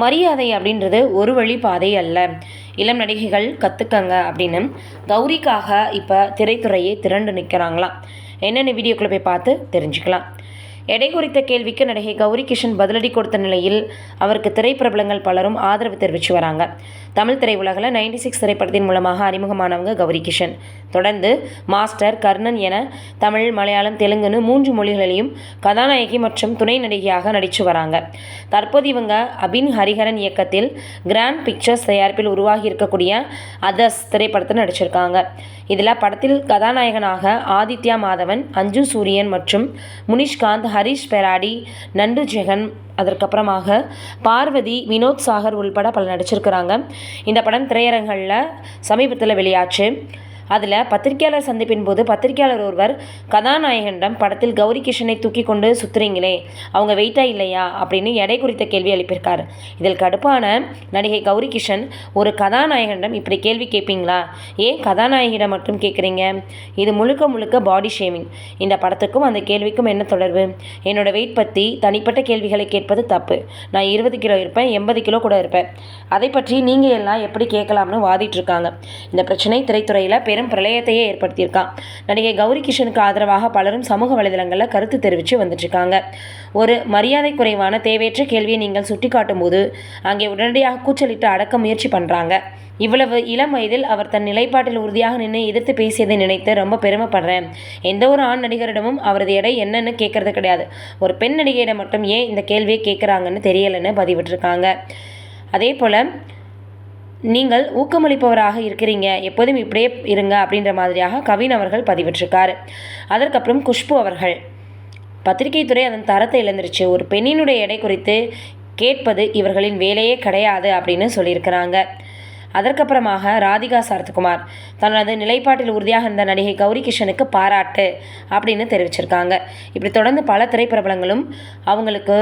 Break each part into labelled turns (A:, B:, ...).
A: மரியாதை அப்படின்றது ஒரு வழி பாதை அல்ல. இளம் நடிகைகள் கற்றுக்கங்க அப்படின்னு கௌரிக்காக இப்போ திரைத்துறையே திரண்டு நிற்கிறாங்களாம். என்னென்ன வீடியோக்குள்ளே போய் பார்த்து தெரிஞ்சுக்கலாம். எடை குறித்த கேள்விக்கு நடிகை கௌரி கிஷன் பதிலடி கொடுத்த நிலையில் அவருக்கு திரைப்பிரபலங்கள் பலரும் ஆதரவு தெரிவித்து வராங்க. தமிழ் திரையுலகில் 96 திரைப்படத்தின் மூலமாக அறிமுகமானவங்க கௌரி கிஷன். தொடர்ந்து மாஸ்டர், கர்ணன் என தமிழ், மலையாளம், தெலுங்குன்னு 3 மொழிகளிலையும் கதாநாயகி மற்றும் துணை நடிகையாக நடித்து வராங்க. தற்போது இவங்க அபின் ஹரிஹரன் இயக்கத்தில் கிராண்ட் பிக்சர்ஸ் தயாரிப்பில் உருவாகி இருக்கக்கூடிய அதர்ஸ் திரைப்படத்தில் நடிச்சிருக்காங்க. இதில் படத்தில் கதாநாயகனாக ஆதித்யா மாதவன், அஞ்சு சூரியன் மற்றும் முனிஷ்காந்த், ஹரிஷ் பெராடி, நண்டு ஜெகன், அதற்கப்புறமாக பார்வதி, வினோத் சாகர் உள்பட பலர் நடிச்சிருக்கிறாங்க. இந்த படம் திரையரங்களில் சமீபத்தில் வெளியாச்சு. அதில் பத்திரிகையாளர் சந்திப்பின் போது பத்திரிகையாளர் ஒருவர் கதாநாயகனிடம் படத்தில் கௌரி கிஷனை தூக்கி கொண்டு சுற்றுறீங்களே, அவங்க வெயிட்டாக இல்லையா அப்படின்னு எடை குறித்த கேள்வி எழுப்பியிருக்கார். இதில் கடுப்பான நடிகை கௌரி கிஷன், ஒரு கதாநாயகனிடம் இப்படி கேள்வி கேட்பீங்களா? ஏன் கதாநாயகியிடம் மட்டும் கேட்குறீங்க? இது முழுக்க முழுக்க பாடி ஷேமிங். இந்த படத்துக்கும் அந்த கேள்விக்கும் என்ன தொடர்பு? என்னோட வெயிட் பற்றி தனிப்பட்ட கேள்விகளை கேட்பது தப்பு. நான் 20 கிலோ இருப்பேன், 80 கிலோ கூட இருப்பேன். அதை பற்றி நீங்கள் எல்லாம் எப்படி கேட்கலாம்னு வாதிட்டு இருக்காங்க. இந்த பிரச்சனை திரைத்துறையில் பெரும் பிரளயத்தையே ஏற்படுத்தியிருக்கான். நடிகை கௌரி கிஷனுக்கு ஆதரவாக பலரும் சமூக வலைதளங்களில் கருத்து தெரிவித்து வந்துட்டுருக்காங்க. ஒரு மரியாதை குறைவான தேவையற்ற கேள்வியை நீங்கள் சுட்டிக்காட்டும் போது அங்கே உடனடியாக கூச்சலிட்டு அடக்க முயற்சி பண்ணுறாங்க. இவ்வளவு இளம் வயதில் அவர் தன் நிலைப்பாட்டில் உறுதியாக நின்று எதிர்த்து பேசியதை நினைத்து ரொம்ப பெருமைப்படுறேன். எந்த ஒரு ஆண் நடிகரிடமும் அவரது எடை என்னன்னு கேட்கறது கிடையாது. ஒரு பெண் நடிகையிடம் மட்டும் ஏன் இந்த கேள்வியை கேட்குறாங்கன்னு தெரியலைன்னு பதிவிட்டிருக்காங்க. அதே போல் நீங்கள் ஊக்கமளிப்பவராக இருக்கிறீங்க, எப்போதும் இப்படியே இருங்க அப்படின்ற மாதிரியாக கவின் அவர்கள் பதிவிட்டிருக்காரு. அதற்கப்புறம் குஷ்பு அவர்கள், பத்திரிகை துறை அதன் தரத்தை இழந்துருச்சு, ஒரு பெண்ணினுடைய எடை குறித்து கேட்பது இவர்களின் வேலையே கிடையாது அப்படின்னு சொல்லியிருக்கிறாங்க. அதற்கப்புறமாக ராதிகா சரத்குமார் தனது நிலைப்பாட்டில் உறுதியாக இருந்த நடிகை கௌரி கிஷனுக்கு பாராட்டு அப்படின்னு தெரிவிச்சிருக்காங்க. இப்படி தொடர்ந்து பல திரைப்பிரபலங்களும் அவங்களுக்கு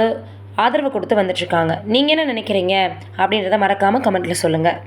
A: ஆதரவு கொடுத்து வந்துட்டுருக்காங்க. நீங்கள் என்ன நினைக்கிறீங்க அப்படின்றத மறக்காமல் கமெண்ட்டில் சொல்லுங்கள்.